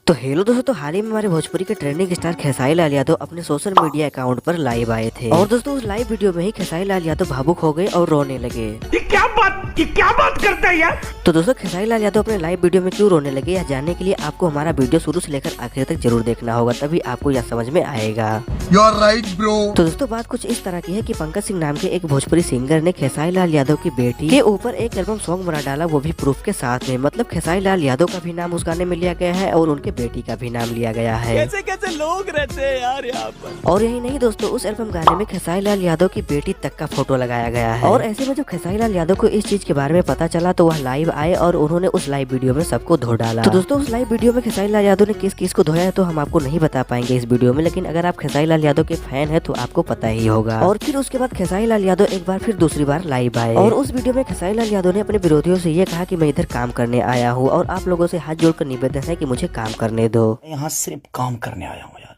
तो हेलो दोस्तों, तो हाल ही में हमारे भोजपुरी के ट्रेंडिंग स्टार खेसारी लाल यादव अपने सोशल मीडिया अकाउंट पर लाइव आए थे और दोस्तों उस लाइव वीडियो में ही खेसारी लाल यादव भावुक हो गए और रोने लगे। ये क्या बात करता है यार। तो दोस्तों खेसारी लाल यादव अपने लाइव वीडियो में क्यों रोने लगे, यह जानने के लिए आपको हमारा वीडियो शुरू से लेकर आखिर तक जरूर देखना होगा, तभी आपको यह समझ में आएगा। You are right, bro. तो दोस्तों बात कुछ इस तरह की है कि पंकज सिंह नाम के एक भोजपुरी सिंगर ने खेसारी लाल यादव की बेटी के ऊपर एक एल्बम सॉन्ग बना डाला, वो भी प्रूफ के साथ में। मतलब खेसारी लाल यादव का भी नाम उस गाने में लिया गया है और उनके बेटी का भी नाम लिया गया है। कैसे कैसे लोग रहते हैं यार यहाँ पर। और यही नहीं दोस्तों, उस एल्बम गाने में खेसारी लाल यादव की बेटी तक का फोटो लगाया गया है। और ऐसे में जब खेसारी लाल यादव को इस चीज के बारे में पता चला तो वह लाइव आए और उन्होंने उस लाइव वीडियो में सबको धो डाला। तो दोस्तों उस लाइव वीडियो में खेसारी लाल यादव ने किस किस को धोया है तो हम आपको नहीं बता पाएंगे इस वीडियो में, लेकिन अगर आप खेसारी लाल यादव के फैन है तो आपको पता ही होगा। और फिर उसके बाद खेसारी लाल यादव एक बार फिर दूसरी बार लाइव आए और उस वीडियो में खेसारी लाल यादव ने अपने विरोधियों से ये कहा कि मैं इधर काम करने आया हूँ और आप लोगों से हाथ जोड़कर निवेदन है कि मुझे काम करने दो। यहाँ सिर्फ काम करने आया हूँ यार,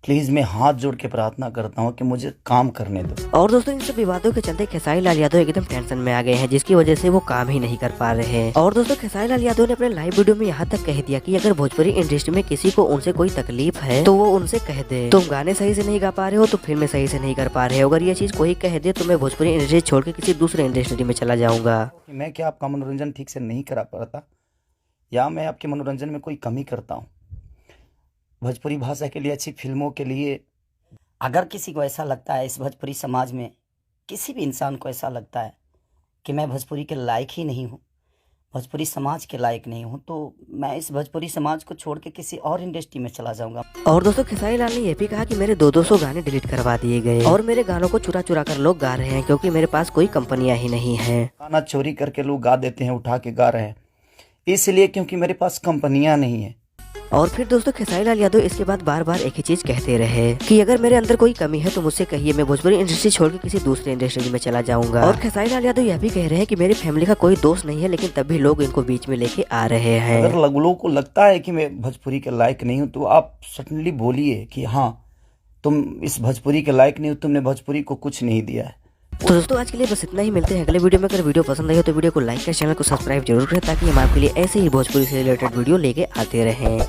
प्लीज मैं हाथ जोड़ के प्रार्थना करता हूँ कि मुझे काम करने दो। और दोस्तों इन सब विवादों के चलते खेसारी लाल यादव एकदम टेंशन में आ गए हैं, जिसकी वजह से वो काम ही नहीं कर पा रहे हैं। और दोस्तों खेसारी लाल यादव ने अपने लाइव वीडियो में यहाँ तक कह दिया कि अगर भोजपुरी इंडस्ट्री में किसी को उनसे कोई तकलीफ है तो वो उनसे कह दे। तुम गाने सही से नहीं गा पा रहे हो तो फिल्में सही से नहीं कर पा रहे हो, अगर ये चीज कोई कह दे तो मैं भोजपुरी इंडस्ट्री छोड़ के किसी दूसरे इंडस्ट्री में चला जाऊंगा। मैं क्या आपका मनोरंजन ठीक से नहीं करा पाता या मैं आपके मनोरंजन में कोई कमी करता हूँ? भोजपुरी भाषा के लिए, अच्छी फिल्मों के लिए, अगर किसी को ऐसा लगता है, इस भोजपुरी समाज में किसी भी इंसान को ऐसा लगता है कि मैं भोजपुरी के लायक ही नहीं हूँ, भोजपुरी समाज के लायक नहीं हूँ, तो मैं इस भोजपुरी समाज को छोड़ के किसी और इंडस्ट्री में चला जाऊंगा। और दोस्तों खेसारी लाल ने यह भी कहा कि मेरे 200 गाने डिलीट करवा दिए गए और मेरे गानों को चुरा चुरा कर लोग गा रहे हैं क्योंकि मेरे पास कोई कंपनियां ही नहीं है। गाना चोरी करके लोग गा देते हैं, उठा के गा रहे हैं, इसलिए क्योंकि मेरे पास कंपनियां नहीं है। और फिर दोस्तों खेसारी लाल यादव इसके बाद बार बार एक ही चीज कहते रहे कि अगर मेरे अंदर कोई कमी है तो मुझसे कहिए, मैं भोजपुरी इंडस्ट्री छोड़ के किसी दूसरे इंडस्ट्री में चला जाऊंगा। और खेसारी लाल यादव यह भी कह रहे हैं कि मेरी फैमिली का कोई दोस्त नहीं है, लेकिन तब भी लोग इनको बीच में लेके आ रहे हैं। अगर लोगों को लगता है कि मैं भोजपुरी के लायक नहीं हूँ तो आप सडनली बोलिए कि हाँ तुम इस भोजपुरी के लायक नहीं हो, तुमने भोजपुरी को कुछ नहीं दिया है। तो दोस्तों आज के लिए बस इतना ही, मिलते हैं अगले वीडियो में। अगर वीडियो पसंद आई हो तो वीडियो को लाइक कर चैनल को सब्सक्राइब जरूर करें ताकि हम आपके लिए ऐसे ही भोजपुरी से रिलेटेड वीडियो लेके आते रहें।